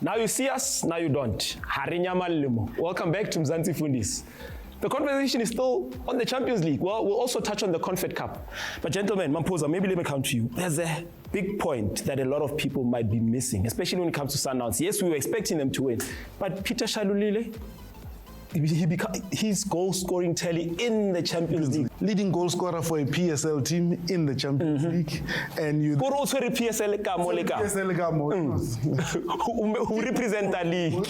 Now you see us, now you don't. Harinyama Limo. Welcome back to Mzansi Fundis. The conversation is still on the Champions League. Well, we'll also touch on the Confed Cup. But gentlemen, Mamposa, maybe let me come to you. There's a big point that a lot of people might be missing, especially when it comes to Sundowns. Yes, we were expecting them to win. But Peter Shalulile, his goal scoring tally in the Champions League. Leading goal scorer for a PSL team in the Champions League. And you also PSL who represent the league.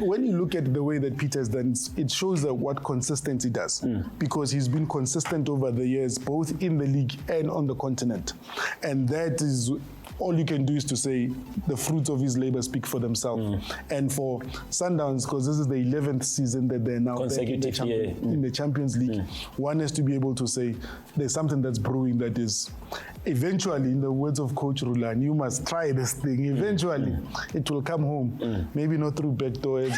When you look at the way that Peter's done, it shows what consistency does. Because he's been consistent over the years, both in the league and on the continent. And that is all you can do is to say the fruits of his labor speak for themselves. And for Sundowns, because this is the 11th season that they're now in the Champions League, one has to be able to say there's something that's brewing that is eventually, in the words of Coach Rulan, you must try this thing. Eventually, it will come home. Maybe not through back doors.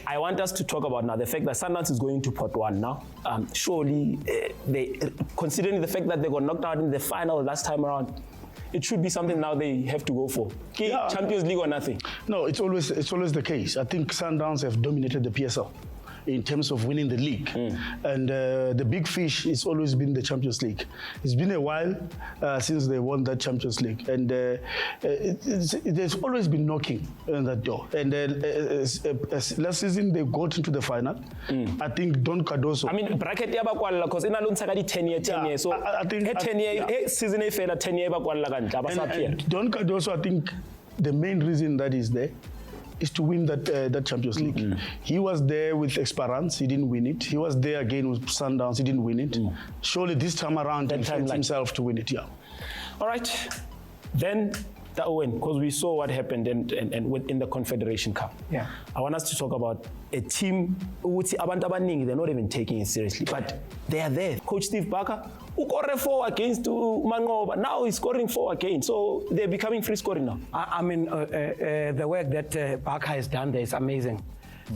I want us to talk about now the fact that Sundowns is going to Port 1 now. Surely, they, considering the fact that they got knocked out in the final last time around, it should be something now they have to go for. Champions League or nothing. No, it's always the case. I think Sundowns have dominated the PSL in terms of winning the league. And the big fish has always been the Champions League. It's been a while since they won that Champions League. And there's always been knocking on that door. And last season, they got into the final. I think Don Cardoso. I mean, bracket yabakwala because in alone sagadi 10 year. So I think 10 year season failed 10 year bakwala and Don Cardoso, I think the main reason that is there is to win that Champions League. He was there with Esperance, he didn't win it. He was there again with Sundowns, he didn't win it. Surely this time around, he felt himself to win it, All right, then that win, because we saw what happened in the Confederation Cup. I want us to talk about a team, they're not even taking it seriously, but they are there. Coach Steve Barker, who scored 4 against Mangoba, now he's scoring 4 again, so they're becoming free scoring now. I mean, the work that Barker has done there is amazing.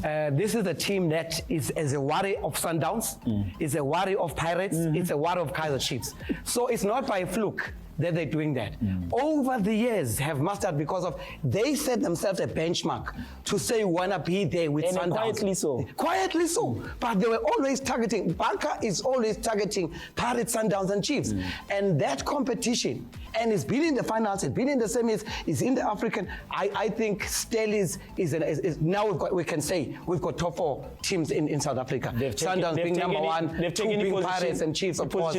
This is a team that is a worry of Sundowns, it's a worry of Pirates, it's a worry of Kaizer Chiefs. So it's not by fluke that they're doing that. Over the years have mastered because of they set themselves a benchmark to say we wanna be there with Sundowns. Quietly so. Quietly so. But they were always targeting, Barker is always targeting Pirates, Sundowns and Chiefs. And that competition, and it's been in the finals, it's been in the semis, it's in the African. I think Stellies is now we can say we've got top 4 teams in South Africa. Sundowns being number 1, they've 2 taken being Pirates and Chiefs of course.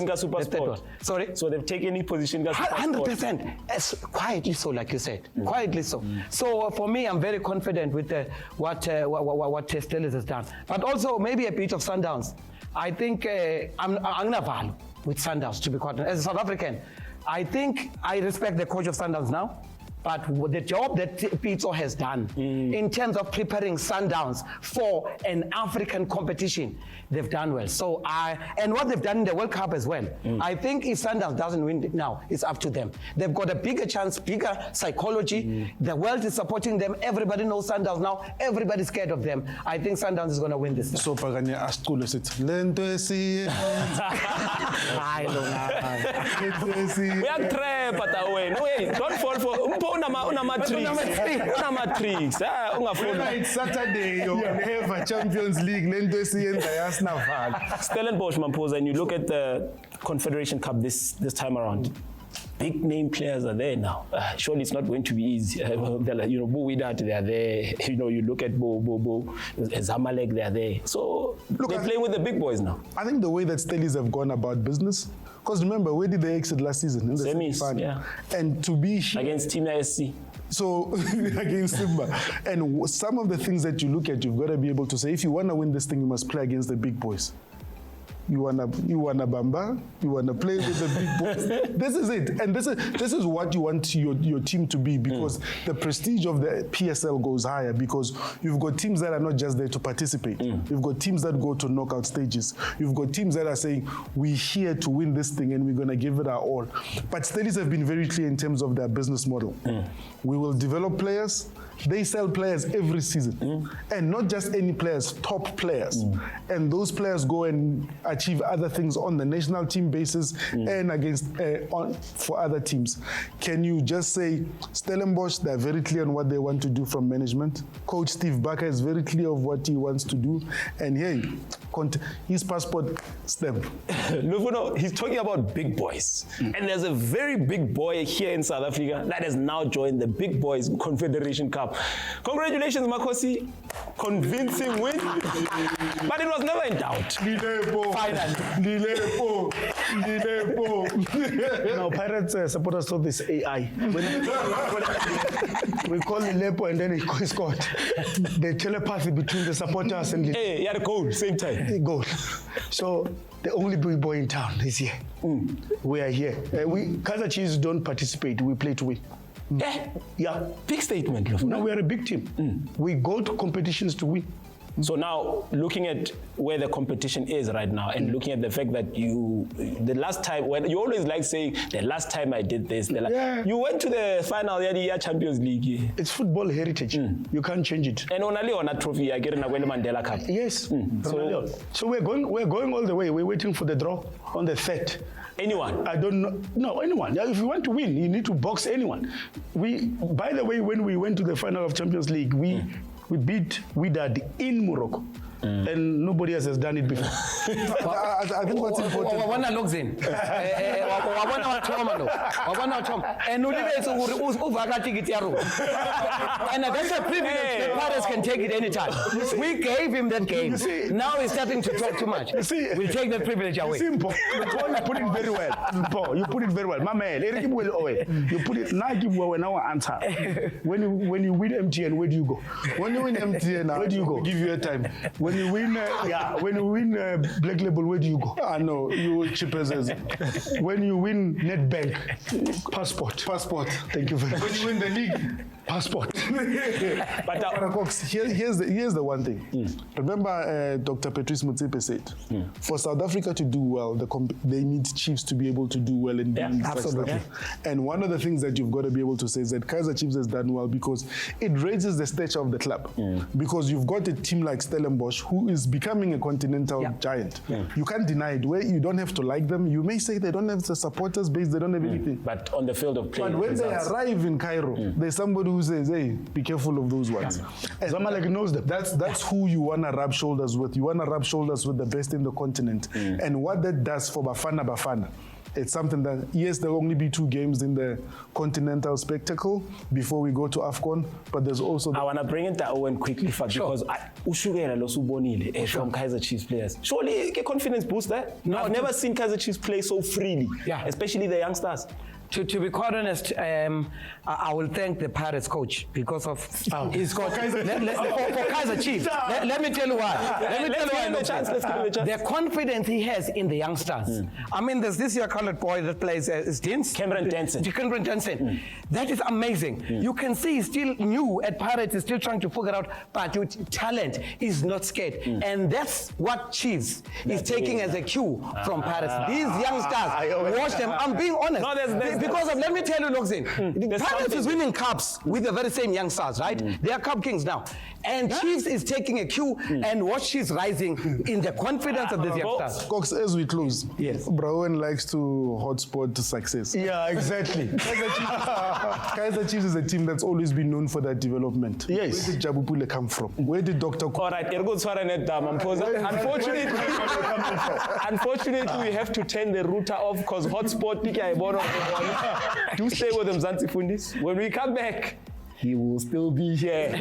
Sorry? So they've taken any position 100%, quietly so, like you said, quietly so. So for me, I'm very confident with what Stellies has done, but also maybe a bit of Sundowns. I think I'm Naval with Sundowns, to be quite honest. As a South African, I think I respect the coach of Sundowns now. But the job that Pizzo has done in terms of preparing Sundowns for an African competition, they've done well. So and what they've done in the World Cup as well, I think if Sundowns doesn't win it now, it's up to them. They've got a bigger chance, bigger psychology. The world is supporting them. Everybody knows Sundowns now. Everybody's scared of them. I think Sundowns is going to win this. So Paganya Astulo sits. We are trapped at our way. No way. Don't fall for matrix. It's Saturday, you have a Champions League, Stellenbosch, Mamposa, and you look at the Confederation Cup this time around. Big name players are there now. Surely it's not going to be easy. Buwidat, they are there. You look at Bo, Zamalek, they are there. So they're playing with the big boys now. I think the way that Stellies have gone about business, because remember, where did they exit last season? In the semis, semi-final. And to be here, against Team SC. So against Simba. And some of the things that you look at, you've got to be able to say, if you want to win this thing, you must play against the big boys. You wanna bamba, you wanna play with the big boys. This is it, and this is what you want your team to be, because the prestige of the PSL goes higher because you've got teams that are not just there to participate. You've got teams that go to knockout stages. You've got teams that are saying we're here to win this thing and we're gonna give it our all. But Stellies have been very clear in terms of their business model. We will develop players they sell players every season. And not just any players, top players. And those players go and achieve other things on the national team basis and against for other teams. Can you just say, Stellenbosch, they're very clear on what they want to do from management. Coach Steve Barker is very clear of what he wants to do. And hey, his passport stamp. Luvuno, he's talking about big boys. And there's a very big boy here in South Africa that has now joined the Big Boys Confederation Cup. Congratulations, Makosi. Convincing win. But it was never in doubt. Finally. Now, Pirates supporters thought this AI. We call Lilepo and then he scored. The telepathy between the supporters and Hey, he had a goal, same time. goal. So the only big boy in town is here. We are here. Kaizer Chiefs don't participate. We play to win. Yeah. Big statement, Luvuno. No, we are a big team. We go to competitions to win. So now, looking at where the competition is right now, and looking at the fact that the last time, when you always like saying, the last time I did this, you went to the final of the year Champions League. It's football heritage. You can't change it. And only on a trophy, I get in a Mandela Cup. Yes. So we're going all the way. We're waiting for the draw on the 3rd. Anyone? I don't know. No, anyone. If you want to win, you need to box anyone. By the way, when we went to the final of Champions League, we beat Wydad in Morocco. And nobody else has done it before. I think what's important. Wabona logs in. Wabona wathoma lo. Wabona wathoma. And ulibese uvaka ticket yaro. And that's a privilege that Paris can take it anytime. We gave him that game. Now he's starting to talk too much. We'll take that privilege away. Simple. You put it very well. Paul, you put it very well. My man, you put it now. Give away now answer. When you win MTN, where do you go? When you win MTN, where do you go? Give you a time. When you win, Black Label, where do you go? I know you cheapers. When you win Netbank, passport. Thank you very much. When you win the league, passport. But Cox, here's the one thing. Remember, Dr. Patrice Motsepe said, for South Africa to do well, they need Chiefs to be able to do well in being absolutely. And one of the things that you've got to be able to say is that Kaizer Chiefs has done well because it raises the stature of the club. Because you've got a team like Stellenbosch who is becoming a continental giant. You can't deny it. Where you don't have to like them. You may say they don't have the supporters base, they don't have anything. But on the field of play, but when they arrive in Cairo, there's somebody who says, hey, be careful of those ones. And Zamalek knows them. That's who you want to rub shoulders with. You want to rub shoulders with the best in the continent. And what that does for Bafana, it's something that, yes, there will only be 2 games in the continental spectacle before we go to AFCON, but there's also... I want to bring it to Owen quickly, because Ushugela Losubonile from Kaizer Chiefs players. Surely a confidence booster. No, I've never seen Kaizer Chiefs play so freely, especially the youngsters. To be quite honest, I will thank the Pirates coach because of his coach. For Kaizer Chiefs. Let me tell you why. Let's give him a chance. The confidence he has in the youngsters. I mean, there's this year colored boy that plays Cameron Denson. That is amazing. You can see he's still new at Pirates. He's still trying to figure out, but with talent, he's not scared. And that's what Chiefs is taking as a cue from Pirates. These youngsters, watch them. I'm being honest. No, because let me tell you, Loxin, Pirates is winning cups with the very same young stars, right? They are cup kings now. And Chiefs is taking a cue and watch Chiefs rising in the confidence of these young stars. Cox, as we close, yes, Browen likes to hotspot success. Yeah, exactly. Kaizer Chiefs is a team that's always been known for that development. Yes. Where did Jabupule come from? Where did Dr. All right, unfortunately, we have to turn the router off because hotspot do stay with them, Mzansi Fundis. When we come back, he will still be here.